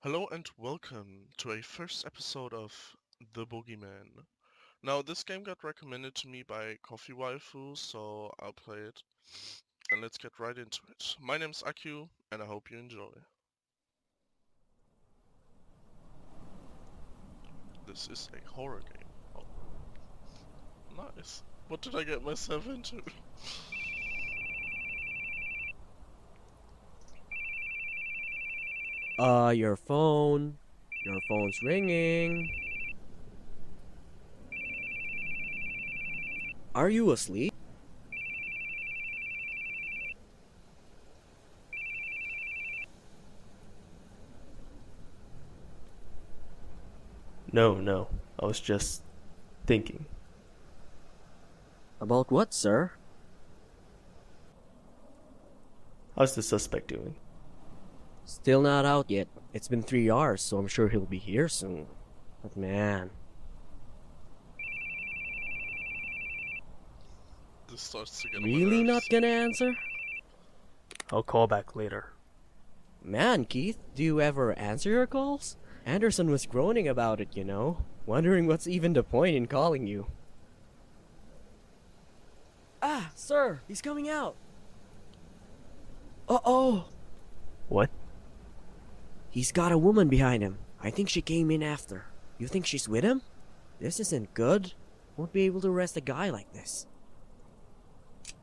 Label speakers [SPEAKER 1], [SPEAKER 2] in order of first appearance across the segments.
[SPEAKER 1] Hello and welcome to a first episode of the Boogie Man. Now, this game got recommended to me by Coffee Waifu, so I'll play it. And let's get right into it. My name's Aku, and I hope you enjoy. This is a horror game. Oh, nice. What did I get myself into?
[SPEAKER 2] Your phone. Your phone's ringing. Are you asleep?
[SPEAKER 3] No. I was just thinking.
[SPEAKER 2] About what, sir?
[SPEAKER 3] How's the suspect doing?
[SPEAKER 2] Still not out yet. It's been 3 hours, so I'm sure he'll be here soon. But man,
[SPEAKER 1] This starts to get on my
[SPEAKER 2] really not
[SPEAKER 1] nerves.
[SPEAKER 2] gonna answer?
[SPEAKER 3] I'll call back later.
[SPEAKER 2] Man, Keith, do you ever answer your calls? Anderson was groaning about it, you know. Wondering what's even the point in calling you. Ah, sir, he's coming out. Uh-oh.
[SPEAKER 3] What?
[SPEAKER 2] He's got a woman behind him. I think she came in after. You think she's with him? This isn't good. Won't be able to arrest a guy like this.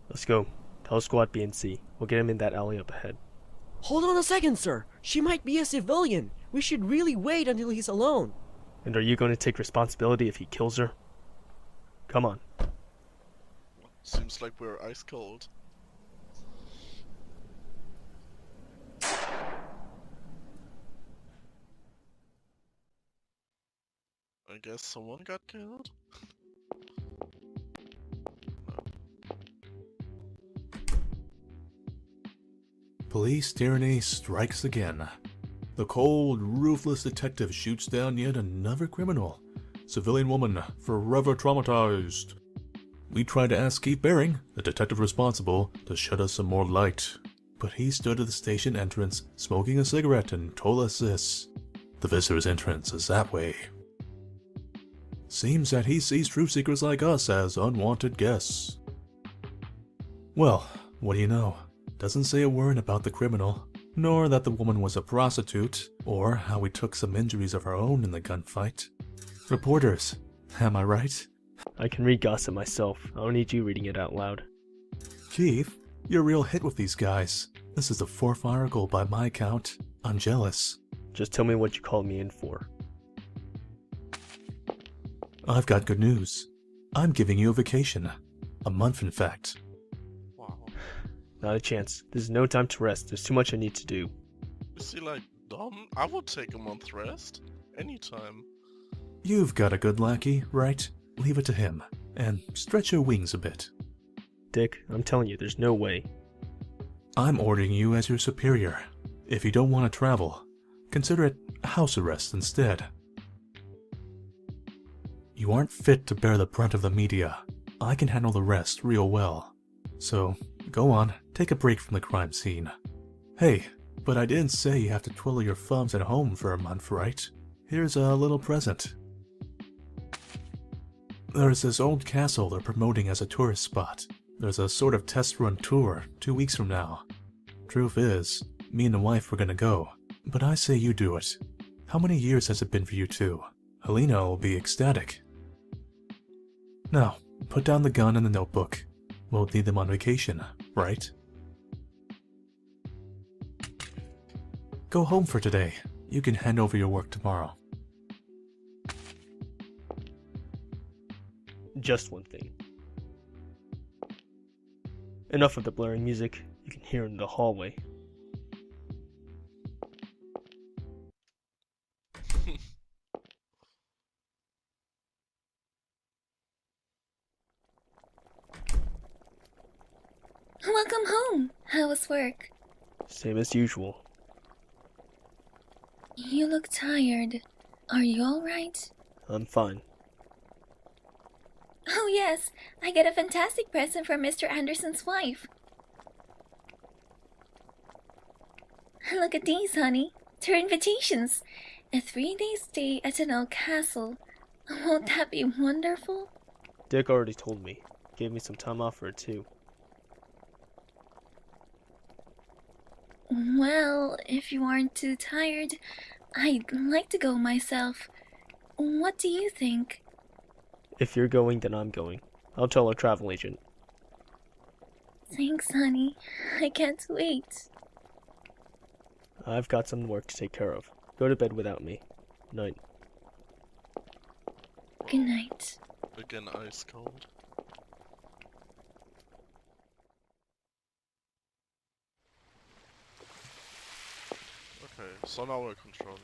[SPEAKER 3] Let's go. Tell Squad B and C. We'll get him in that alley up ahead.
[SPEAKER 2] Hold on a second, sir. She might be a civilian. We should really wait until he's alone.
[SPEAKER 3] And are you going to take responsibility if he kills her? Come on.
[SPEAKER 1] Seems like we're ice cold. I guess someone got killed?
[SPEAKER 4] Police tyranny strikes again. The cold, ruthless detective shoots down yet another criminal. Civilian woman, forever traumatized. We tried to ask Keith Baring, the detective responsible, to shed us some more light. But he stood at the station entrance, smoking a cigarette, and told us this. The visitor's entrance is that way. Seems that he sees truth seekers like us as unwanted guests. Well, what do you know? Doesn't say a word about the criminal, nor that the woman was a prostitute, or how we took some injuries of our own in the gunfight. Reporters, am I right?
[SPEAKER 3] I can read gossip myself. I don't need you reading it out loud.
[SPEAKER 4] Keith, you're a real hit with these guys. This is the 4th article by my count. I'm jealous.
[SPEAKER 3] Just tell me what you called me in for.
[SPEAKER 4] I've got good news. I'm giving you a vacation. A month, in fact.
[SPEAKER 1] Wow.
[SPEAKER 3] Not a chance. This is no time to rest. There's too much I need to do.
[SPEAKER 1] Is he like dumb? I would take a month rest. Anytime.
[SPEAKER 4] You've got a good lackey, right? Leave it to him, and stretch your wings a bit.
[SPEAKER 3] Dick, I'm telling you, there's no way.
[SPEAKER 4] I'm ordering you as your superior. If you don't want to travel, consider it house arrest instead. You aren't fit to bear the brunt of the media. I can handle the rest real well. So, go on, take a break from the crime scene. Hey, but I didn't say you have to twiddle your thumbs at home for a month, right? Here's a little present. There's this old castle they're promoting as a tourist spot. There's a sort of test run tour 2 weeks from now. Truth is, me and the wife were gonna go, but I say you do it. How many years has it been for you two? Helena will be ecstatic. Now, put down the gun and the notebook. We'll need them on vacation, right? Go home for today. You can hand over your work tomorrow.
[SPEAKER 3] Just one thing. Enough of the blaring music. You can hear it in the hallway.
[SPEAKER 5] Welcome home. How was work?
[SPEAKER 3] Same as usual.
[SPEAKER 5] You look tired. Are you alright?
[SPEAKER 3] I'm fine.
[SPEAKER 5] Oh yes, I get a fantastic present from Mr. Anderson's wife. Look at these, honey. their invitations. A 3-day stay at an old castle. Won't that be wonderful?
[SPEAKER 3] Dick already told me. Gave me some time off for it too.
[SPEAKER 5] Well, if you aren't too tired, I'd like to go myself. What do you think?
[SPEAKER 3] If you're going, then I'm going. I'll tell our travel agent.
[SPEAKER 5] Thanks, honey. I can't wait.
[SPEAKER 3] I've got some work to take care of. Go to bed without me. Night.
[SPEAKER 5] Good night.
[SPEAKER 1] Again, ice cold. Okay, so now we're controlling.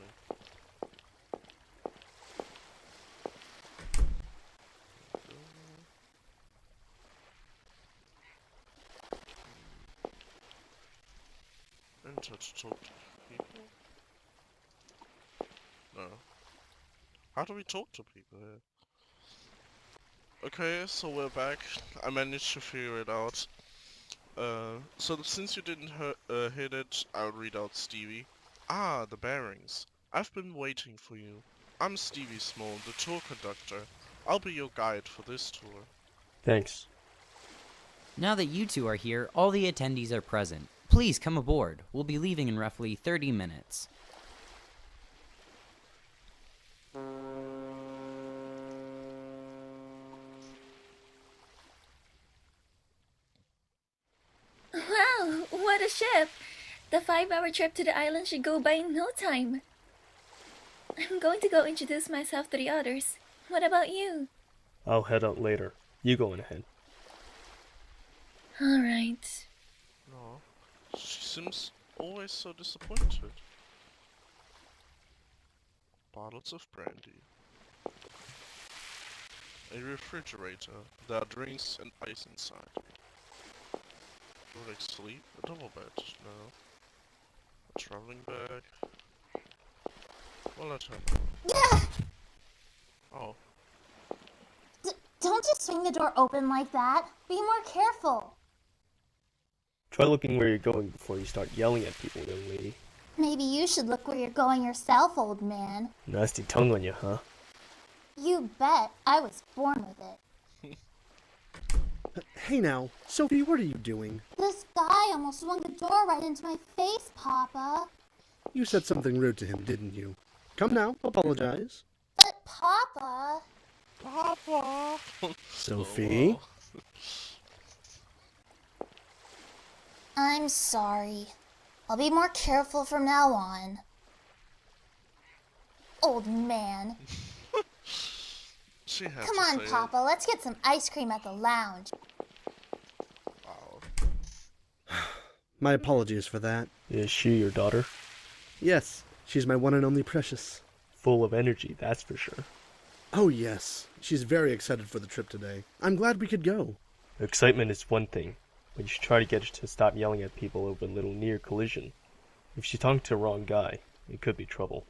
[SPEAKER 1] Enter to talk to people? No. How do we talk to people here? Okay, so we're back. I managed to figure it out. So since you didn't hit it, I'll read out Stevie. Ah, the bearings. I've been waiting for you. I'm Stevie Small, the tour conductor. I'll be your guide for this tour.
[SPEAKER 3] Thanks.
[SPEAKER 6] Now that you two are here, all the attendees are present. Please come aboard. We'll be leaving in roughly 30 minutes.
[SPEAKER 5] Wow, what a ship! The 5-hour trip to the island should go by in no time. I'm going to go introduce myself to the others. What about you?
[SPEAKER 3] I'll head out later. You going ahead.
[SPEAKER 5] Alright.
[SPEAKER 1] No, she seems always so disappointed. Bottles of brandy. A refrigerator. There are drinks and ice inside. Would I sleep? A double bed? No. A traveling bag? Well, let her know. Oh.
[SPEAKER 7] Don't just swing the door open like that. Be more careful.
[SPEAKER 3] Try looking where you're going before you start yelling at people, young lady.
[SPEAKER 7] Maybe you should look where you're going yourself, old man.
[SPEAKER 3] Nasty tongue on you, huh?
[SPEAKER 7] You bet. I was born with it.
[SPEAKER 8] Hey now, Sophie, what are you doing?
[SPEAKER 7] This guy almost swung the door right into my face, Papa.
[SPEAKER 8] You said something rude to him, didn't you? Come now, apologize.
[SPEAKER 7] But Papa...
[SPEAKER 1] Papa!
[SPEAKER 8] Sophie?
[SPEAKER 1] Oh, wow.
[SPEAKER 7] I'm sorry. I'll be more careful from now on. Old man.
[SPEAKER 1] She had
[SPEAKER 7] Come
[SPEAKER 1] to
[SPEAKER 7] on,
[SPEAKER 1] say
[SPEAKER 7] Papa. Let's get some ice cream at the lounge.
[SPEAKER 1] It. Wow.
[SPEAKER 8] My apologies for that.
[SPEAKER 3] Is she your daughter?
[SPEAKER 8] Yes, she's my one and only precious.
[SPEAKER 3] Full of energy, that's for sure.
[SPEAKER 8] Oh yes, she's very excited for the trip today. I'm glad we could go.
[SPEAKER 3] Excitement is one thing, but you should try to get her to stop yelling at people over a little near collision. If she talked to the wrong guy, it could be trouble.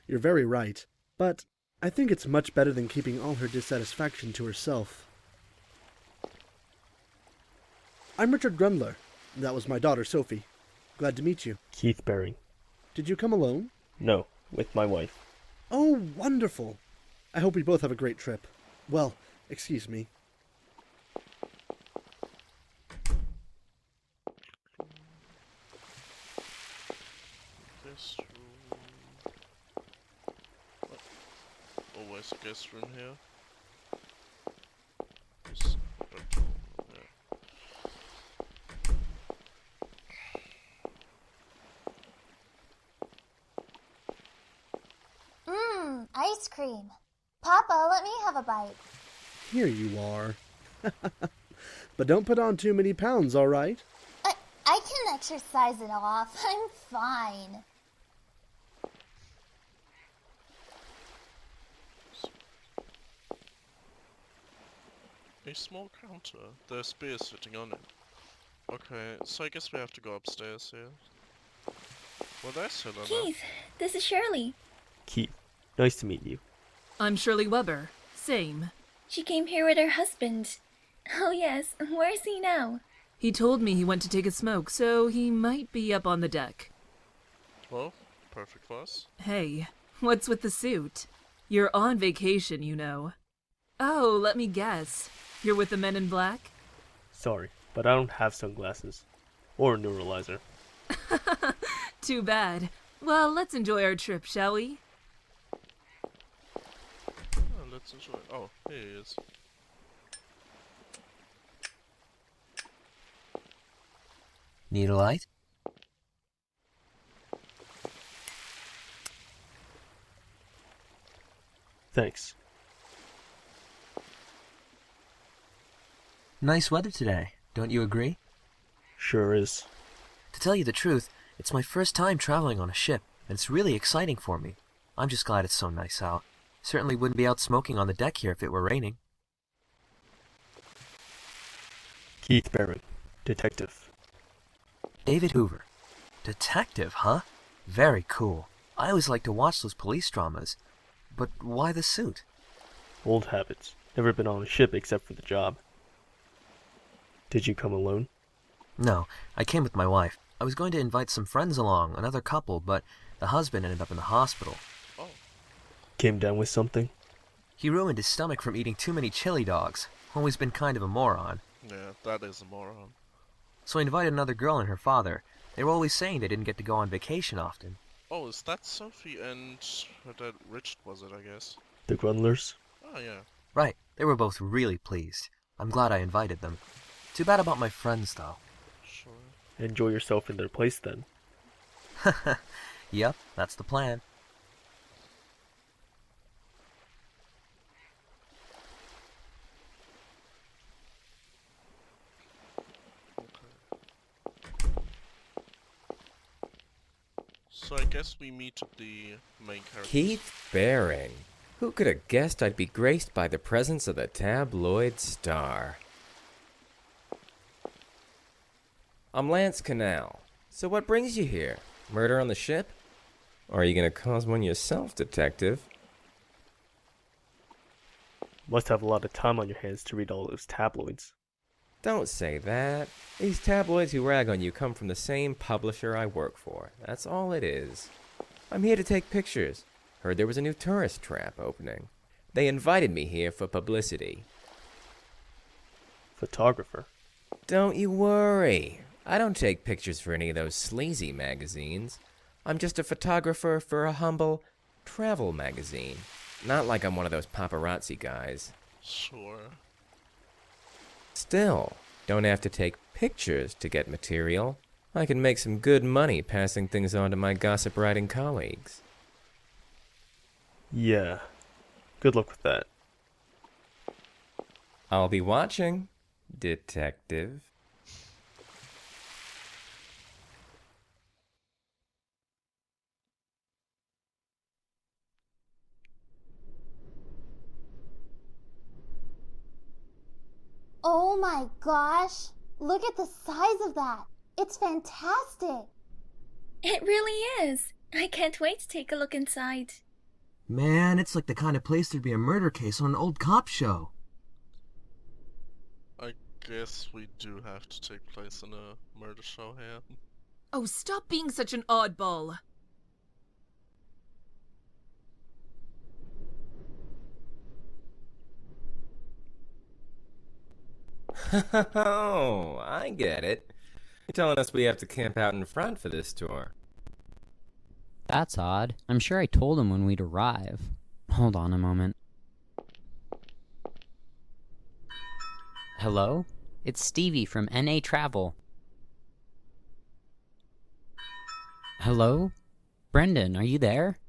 [SPEAKER 8] You're very right, but I think it's much better than keeping all her dissatisfaction to herself. I'm Richard Grumler. That was my daughter, Sophie. Glad to meet you.
[SPEAKER 3] Keith Baring.
[SPEAKER 8] Did you come alone?
[SPEAKER 3] No, with my wife.
[SPEAKER 8] Oh, wonderful. I hope we both have a great trip. Well, excuse me.
[SPEAKER 1] Guest room. What? Always a guest room here. This bedroom, yeah.
[SPEAKER 7] Ice cream. Papa, let me have a bite.
[SPEAKER 8] Here you are. But don't put on too many pounds, all right?
[SPEAKER 7] I can exercise it off. I'm fine.
[SPEAKER 1] A small counter. There's beer sitting on it. Okay, so I guess we have to go upstairs here. Well, that's Helena.
[SPEAKER 5] Keith, this is Shirley.
[SPEAKER 3] Keith, nice to meet you.
[SPEAKER 9] I'm Shirley Weber. Same.
[SPEAKER 5] She came here with her husband. Oh yes, where is he now?
[SPEAKER 9] He told me he went to take a smoke, so he might be up on the deck.
[SPEAKER 1] Well, perfect for us.
[SPEAKER 9] Hey, what's with the suit? You're on vacation, you know. Oh, let me guess. You're with the men in black?
[SPEAKER 3] Sorry, but I don't have sunglasses. Or a neuralizer.
[SPEAKER 9] Too bad. Well, let's enjoy our trip, shall we?
[SPEAKER 1] Oh, let's enjoy. Oh, here he is.
[SPEAKER 10] Need a light?
[SPEAKER 3] Thanks.
[SPEAKER 10] Nice weather today, don't you agree?
[SPEAKER 3] Sure is.
[SPEAKER 10] To tell you the truth, it's my first time traveling on a ship, and it's really exciting for me. I'm just glad it's so nice out. Certainly wouldn't be out smoking on the deck here if it were raining.
[SPEAKER 3] Keith Barron, detective.
[SPEAKER 10] David Hoover. Detective, huh? Very cool. I always like to watch those police dramas. But why the suit?
[SPEAKER 3] Old habits. Never been on a ship except for the job. Did you come alone?
[SPEAKER 10] No, I came with my wife. I was going to invite some friends along, another couple, but the husband ended up in the hospital.
[SPEAKER 1] Oh.
[SPEAKER 3] Came down with something?
[SPEAKER 10] He ruined his stomach from eating too many chili dogs. Always been kind of a moron.
[SPEAKER 1] Yeah, that is a moron.
[SPEAKER 10] So I invited another girl and her father. They were always saying they didn't get to go on vacation often.
[SPEAKER 1] Oh, is that Sophie and her dad Rich, was it, I guess?
[SPEAKER 3] The Grundlers?
[SPEAKER 1] Oh, yeah.
[SPEAKER 10] Right, they were both really pleased. I'm glad I invited them. Too bad about my friends, though.
[SPEAKER 1] Sure.
[SPEAKER 3] Enjoy yourself in their place then.
[SPEAKER 10] Yep, that's the plan.
[SPEAKER 1] So I guess we meet the main character.
[SPEAKER 11] Keith Baring. Who could have guessed I'd be graced by the presence of the tabloid star? I'm Lance Canal. So what brings you here? Murder on the ship? Or are you gonna cause one yourself, detective?
[SPEAKER 3] Must have a lot of time on your hands to read all those tabloids.
[SPEAKER 11] Don't say that. These tabloids who rag on you come from the same publisher I work for. That's all it is. I'm here to take pictures. Heard there was a new tourist trap opening. They invited me here for publicity.
[SPEAKER 3] Photographer.
[SPEAKER 11] Don't you worry. I don't take pictures for any of those sleazy magazines. I'm just a photographer for a humble travel magazine. Not like I'm one of those paparazzi guys.
[SPEAKER 1] Sure.
[SPEAKER 11] Still, don't have to take pictures to get material. I can make some good money passing things on to my gossip writing colleagues.
[SPEAKER 3] Yeah. Good luck with that.
[SPEAKER 11] I'll be watching, detective.
[SPEAKER 7] Oh my gosh! Look at the size of that! It's fantastic!
[SPEAKER 5] It really is. I can't wait to take a look inside.
[SPEAKER 10] Man, it's like the kind of place there'd be a murder case on an old cop show.
[SPEAKER 1] I guess we do have to take place in a murder show here.
[SPEAKER 9] Oh, stop being such an oddball.
[SPEAKER 11] Oh, I get it. You're telling us we have to camp out in front for this tour.
[SPEAKER 6] That's odd. I'm sure I told him when we'd arrive. Hold on a moment. Hello? It's Stevie from NA Travel. Hello? Brendan, are you there?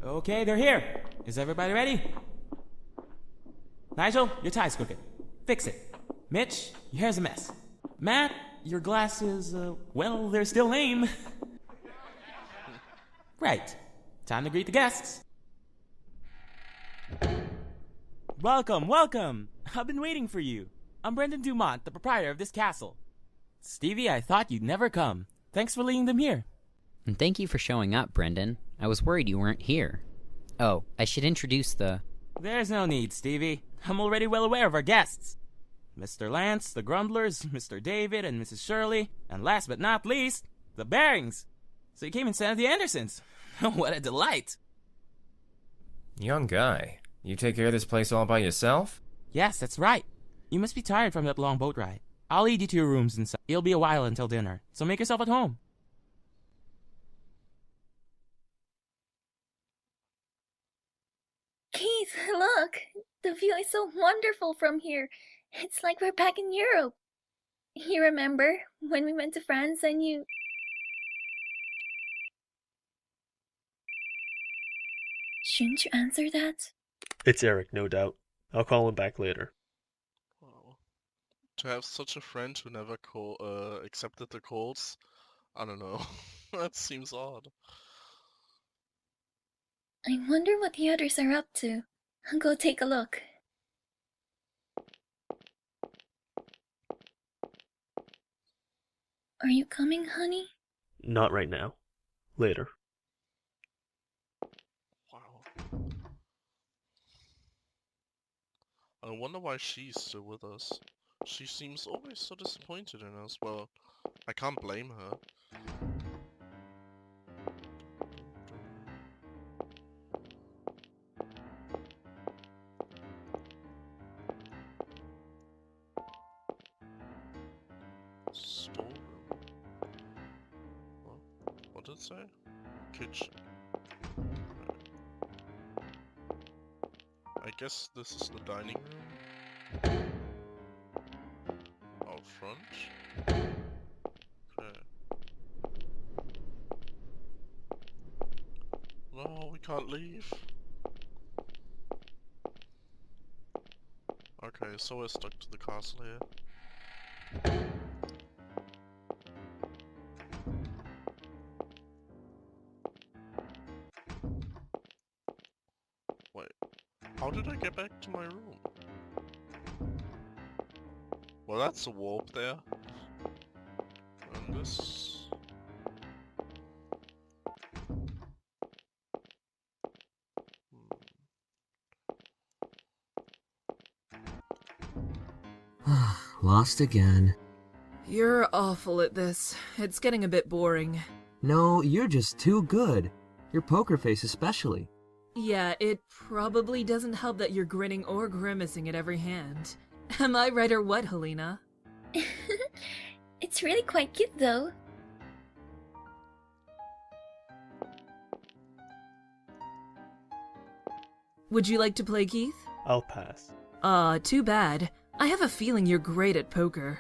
[SPEAKER 12] Okay, they're here. Is everybody ready? Nigel, your tie's crooked. Fix it. Mitch, your hair's a mess. Matt, your glasses, well, they're still lame. Right. Time to greet the guests. Welcome, welcome. I've been waiting for you. I'm Brendan Dumont, the proprietor of this castle. Stevie, I thought you'd never come. Thanks for leading them here.
[SPEAKER 6] And thank you for showing up, Brendan. I was worried you weren't here. Oh, I should introduce the...
[SPEAKER 12] There's no need, Stevie. I'm already well aware of our guests. Mr. Lance, the Grundlers, Mr. David, and Mrs. Shirley, and last but not least, The Barings! So you came instead of the Andersons. What a delight!
[SPEAKER 11] Young guy, you take care of this place all by yourself?
[SPEAKER 12] Yes, that's right. You must be tired from that long boat ride. I'll lead you to your rooms inside. It'll be a while until dinner, so make yourself at home.
[SPEAKER 5] Keith, look! The view is so wonderful from here. It's like we're back in Europe. You remember when we went to France and you... Shouldn't you answer that?
[SPEAKER 3] It's Eric, no doubt. I'll call him back later.
[SPEAKER 1] Wow. To have such a friend who never accepted the calls, I don't know. That seems odd.
[SPEAKER 5] I wonder what the others are up to. I'll go take a look. Are you coming, honey?
[SPEAKER 3] Not right now. Later.
[SPEAKER 1] Wow. I wonder why she's still with us. She seems always so disappointed in us. Well, I can't blame her. Storeroom. What did it say? Kitchen. I guess this is the dining room. Out front. Okay. No, we can't leave. Okay, so we're stuck to the castle here. Wait, how did I get back to my room? Well, that's a warp there. And this...
[SPEAKER 10] Lost again.
[SPEAKER 9] You're awful at this. It's getting a bit boring.
[SPEAKER 10] No, you're just too good. Your poker face especially.
[SPEAKER 9] Yeah, it probably doesn't help that you're grinning or grimacing at every hand. Am I right or what, Helena?
[SPEAKER 5] It's really quite cute, though.
[SPEAKER 9] Would you like to play, Keith?
[SPEAKER 3] I'll pass.
[SPEAKER 9] Too bad. I have a feeling you're great at poker.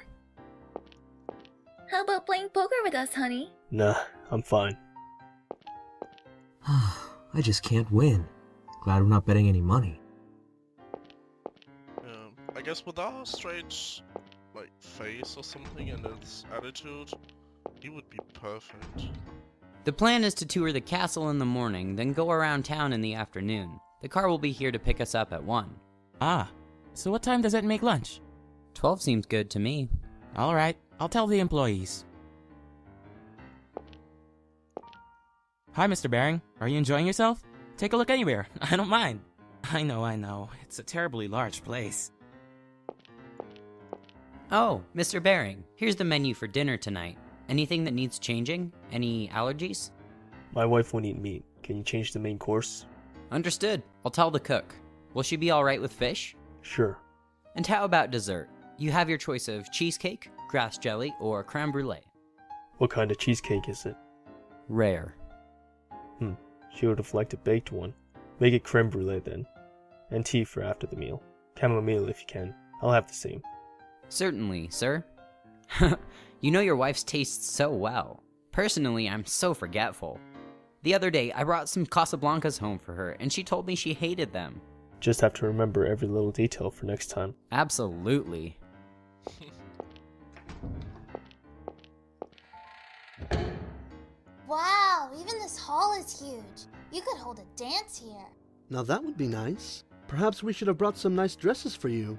[SPEAKER 5] How about playing poker with us, honey?
[SPEAKER 3] Nah, I'm fine.
[SPEAKER 10] I just can't win. Glad we're not betting any money.
[SPEAKER 1] I guess with our straight, like, face or something and its attitude, he would be perfect.
[SPEAKER 6] The plan is to tour the castle in the morning, then go around town in the afternoon. The car will be here to pick us up at 1.
[SPEAKER 12] Ah, so what time does that make lunch?
[SPEAKER 6] 12 seems good to me.
[SPEAKER 12] Alright, I'll tell the employees. Hi, Mr. Baring. Are you enjoying yourself? Take a look anywhere. I don't mind. I know. It's a terribly large place.
[SPEAKER 6] Oh, Mr. Baring, here's the menu for dinner tonight. Anything that needs changing? Any allergies?
[SPEAKER 3] My wife won't eat meat. Can you change the main course?
[SPEAKER 6] Understood. I'll tell the cook. Will she be alright with fish?
[SPEAKER 3] Sure.
[SPEAKER 6] And how about dessert? You have your choice of cheesecake, grass jelly, or creme brulee.
[SPEAKER 3] What kind of cheesecake is it?
[SPEAKER 6] Rare.
[SPEAKER 3] She would have liked a baked one. Make it creme brulee then. And tea for after the meal. Chamomile if you can. I'll have the same.
[SPEAKER 6] Certainly, sir. You know your wife's tastes so well. Personally, I'm so forgetful. The other day, I brought some Casablancas home for her, and she told me she hated them.
[SPEAKER 3] Just have to remember every little detail for next time.
[SPEAKER 6] Absolutely.
[SPEAKER 7] Wow, even this hall is huge. You could hold a dance here.
[SPEAKER 8] Now that would be nice. Perhaps we should have brought some nice dresses for you.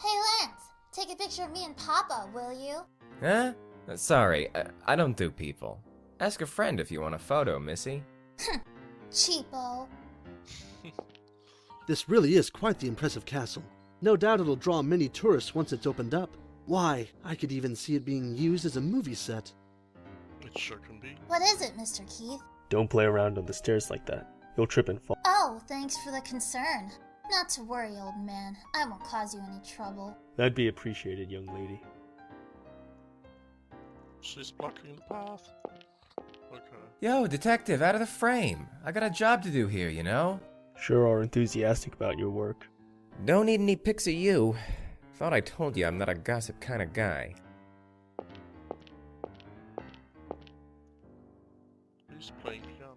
[SPEAKER 7] Hey, Lance, take a picture of me and Papa, will you?
[SPEAKER 11] Huh? Sorry, I don't do people. Ask a friend if you want a photo, Missy.
[SPEAKER 7] Cheapo.
[SPEAKER 8] This really is quite the impressive castle. No doubt it'll draw many tourists once it's opened up. Why, I could even see it being used as a movie set.
[SPEAKER 1] Sure can be.
[SPEAKER 7] What is it, Mr. Keith?
[SPEAKER 3] Don't play around on the stairs like that. You'll trip and fall.
[SPEAKER 7] Oh, thanks for the concern. Not to worry, old man. I won't cause you any trouble.
[SPEAKER 3] That'd be appreciated, young lady.
[SPEAKER 1] She's blocking the path. Okay.
[SPEAKER 11] Yo, detective, out of the frame. I got a job to do here, you know?
[SPEAKER 3] Sure are enthusiastic about your work.
[SPEAKER 11] Don't need any pics of you. Thought I told you I'm not a gossip kind of guy.
[SPEAKER 1] Who's playing piano?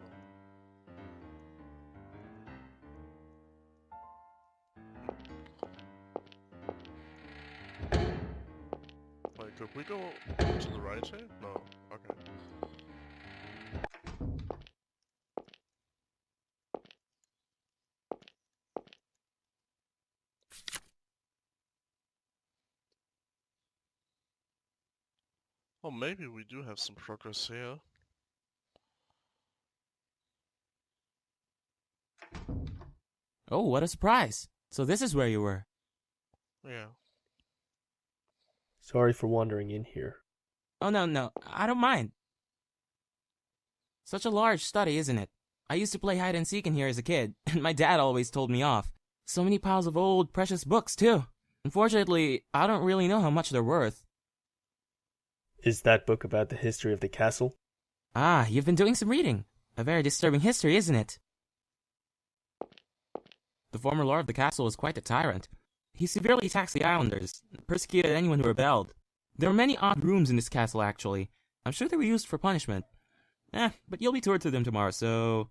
[SPEAKER 1] Wait, could we go to the right here? No. Okay. Oh, maybe we do have some progress here.
[SPEAKER 12] Oh, what a surprise. So this is where you were.
[SPEAKER 1] Yeah.
[SPEAKER 3] Sorry for wandering in here.
[SPEAKER 12] Oh, no, I don't mind. Such a large study, isn't it? I used to play hide and seek in here as a kid, and my dad always told me off. So many piles of old, precious books, too. Unfortunately, I don't really know how much they're worth.
[SPEAKER 3] Is that book about the history of the castle?
[SPEAKER 12] Ah, you've been doing some reading. A very disturbing history, isn't it? The former lord of the castle was quite a tyrant. He severely taxed the islanders, persecuted anyone who rebelled. There were many odd rooms in this castle, actually. I'm sure they were used for punishment. But you'll be toured through them tomorrow, so...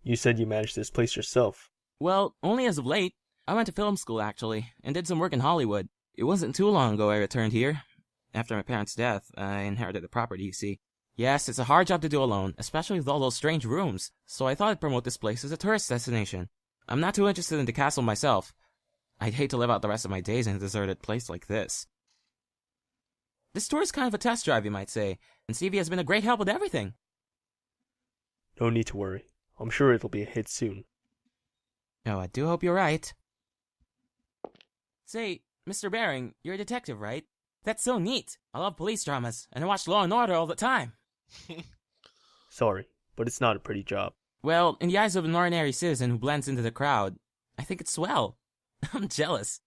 [SPEAKER 3] You said you managed this place yourself.
[SPEAKER 12] Well, only as of late. I went to film school, actually, and did some work in Hollywood. It wasn't too long ago I returned here. After my parents' death, I inherited the property, you see. Yes, it's a hard job to do alone, especially with all those strange rooms, so I thought I'd promote this place as a tourist destination. I'm not too interested in the castle myself. I'd hate to live out the rest of my days in a deserted place like this. This tour is kind of a test drive, you might say, and Stevie has been a great help with everything.
[SPEAKER 3] No need to worry. I'm sure it'll be a hit soon.
[SPEAKER 12] Oh, I do hope you're right. Say, Mr. Baring, you're a detective, right? That's so neat. I love police dramas, and I watch Law and Order all the time.
[SPEAKER 3] Sorry, but it's not a pretty job.
[SPEAKER 12] Well, in the eyes of an ordinary citizen who blends into the crowd, I think it's swell. I'm jealous.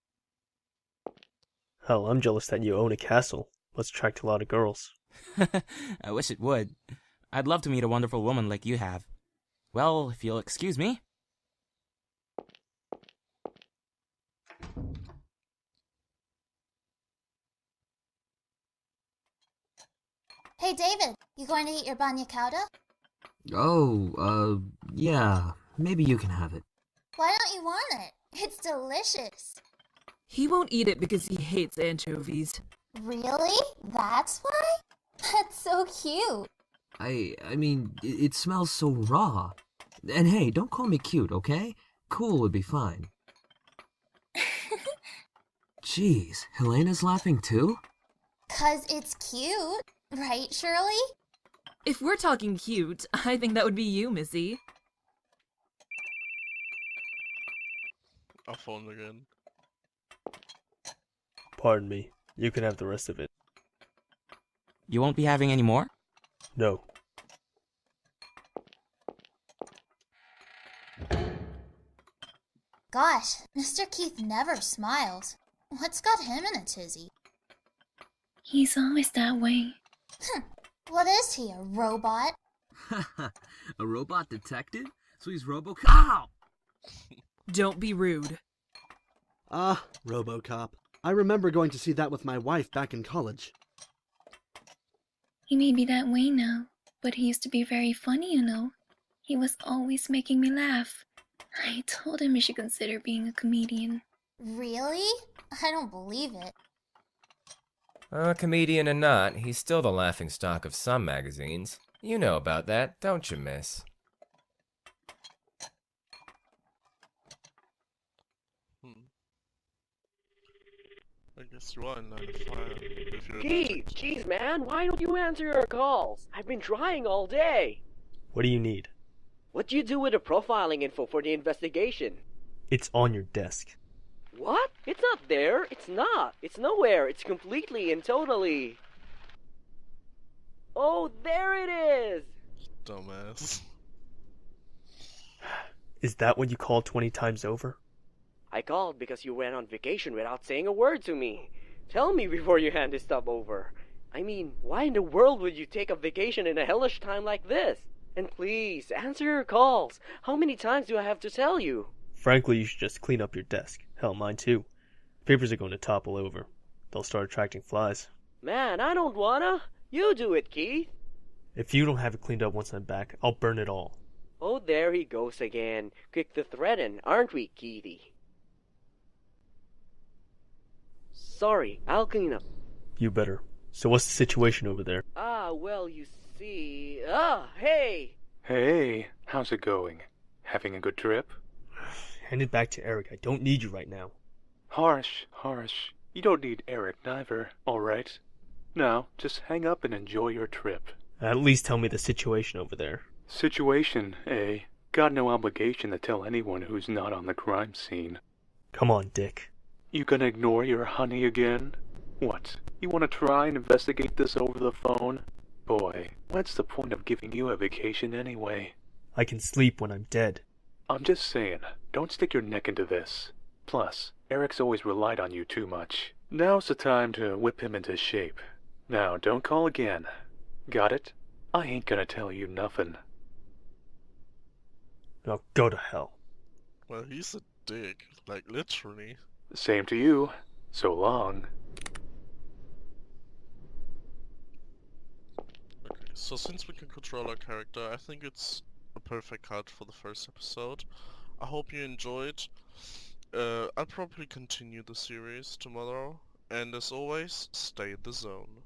[SPEAKER 3] Hell, I'm jealous that you own a castle. Must attract a lot of girls.
[SPEAKER 12] I wish it would. I'd love to meet a wonderful woman like you have. Well, if you'll excuse me.
[SPEAKER 7] Hey, David, you going to eat your banya cauda?
[SPEAKER 10] Oh, yeah. Maybe you can have it.
[SPEAKER 7] Why don't you want it? It's delicious.
[SPEAKER 9] He won't eat it because he hates anchovies.
[SPEAKER 7] Really? That's why? That's so cute.
[SPEAKER 10] I mean, it smells so raw. And hey, don't call me cute, okay? Cool would be fine. Jeez, Helena's laughing too?
[SPEAKER 7] 'Cause it's cute, right, Shirley?
[SPEAKER 9] If we're talking cute, I think that would be you, Missy.
[SPEAKER 1] Our phone again.
[SPEAKER 3] Pardon me. You can have the rest of it.
[SPEAKER 12] You won't be having any more?
[SPEAKER 3] No.
[SPEAKER 7] Gosh, Mr. Keith never smiles. What's got him in a tizzy?
[SPEAKER 5] He's always that way.
[SPEAKER 7] What is he, a robot?
[SPEAKER 10] A robot detective? So he's RoboCop? Ow!
[SPEAKER 9] Don't be rude.
[SPEAKER 8] Ah, RoboCop. I remember going to see that with my wife back in college.
[SPEAKER 5] He may be that way now, but he used to be very funny, you know. He was always making me laugh. I told him he should consider being a comedian.
[SPEAKER 7] Really? I don't believe it.
[SPEAKER 11] Comedian or not, he's still the laughingstock of some magazines. You know about that, don't you, miss?
[SPEAKER 1] I guess you are in 95. If you're
[SPEAKER 2] Keith, jeez, man, why don't you answer your calls? I've been trying all day.
[SPEAKER 3] What do you need?
[SPEAKER 2] What do you do with the profiling info for the investigation?
[SPEAKER 3] It's on your desk.
[SPEAKER 2] What? It's not there. It's not. It's nowhere. It's completely and totally... Oh, there it is!
[SPEAKER 1] Dumbass.
[SPEAKER 3] Is that what you called 20 times over?
[SPEAKER 2] I called because you went on vacation without saying a word to me. Tell me before you hand this stuff over. I mean, why in the world would you take a vacation in a hellish time like this? And please, answer your calls. How many times do I have to tell you?
[SPEAKER 3] Frankly, you should just clean up your desk. Hell, mine too. Papers are going to topple over. They'll start attracting flies.
[SPEAKER 2] Man, I don't wanna. You do it, Keith.
[SPEAKER 3] If you don't have it cleaned up once I'm back, I'll burn it all.
[SPEAKER 2] Oh, there he goes again. Quick to threaten, aren't we, Keithy? Sorry, I'll clean up.
[SPEAKER 3] You better. So what's the situation over there?
[SPEAKER 2] Well, you see... hey!
[SPEAKER 13] Hey, how's it going? Having a good trip?
[SPEAKER 3] Hand it back to Eric. I don't need you right now.
[SPEAKER 13] Harsh. You don't need Eric neither, alright? Now, just hang up and enjoy your trip.
[SPEAKER 3] At least tell me the situation over there.
[SPEAKER 13] Situation, eh? Got no obligation to tell anyone who's not on the crime scene.
[SPEAKER 3] Come on, Dick.
[SPEAKER 13] You gonna ignore your honey again? What? You wanna try and investigate this over the phone? Boy, what's the point of giving you a vacation anyway?
[SPEAKER 3] I can sleep when I'm dead.
[SPEAKER 13] I'm just saying, don't stick your neck into this. Plus, Eric's always relied on you too much. Now's the time to whip him into shape. Now, don't call again. Got it? I ain't gonna tell you nothing.
[SPEAKER 3] Now go to hell.
[SPEAKER 1] Well, he's a dick. Like, literally.
[SPEAKER 13] Same to you. So long.
[SPEAKER 1] Okay, so since we can control our character, I think it's a perfect cut for the first episode. I hope you enjoyed. I'll probably continue the series tomorrow. And as always, stay in the zone.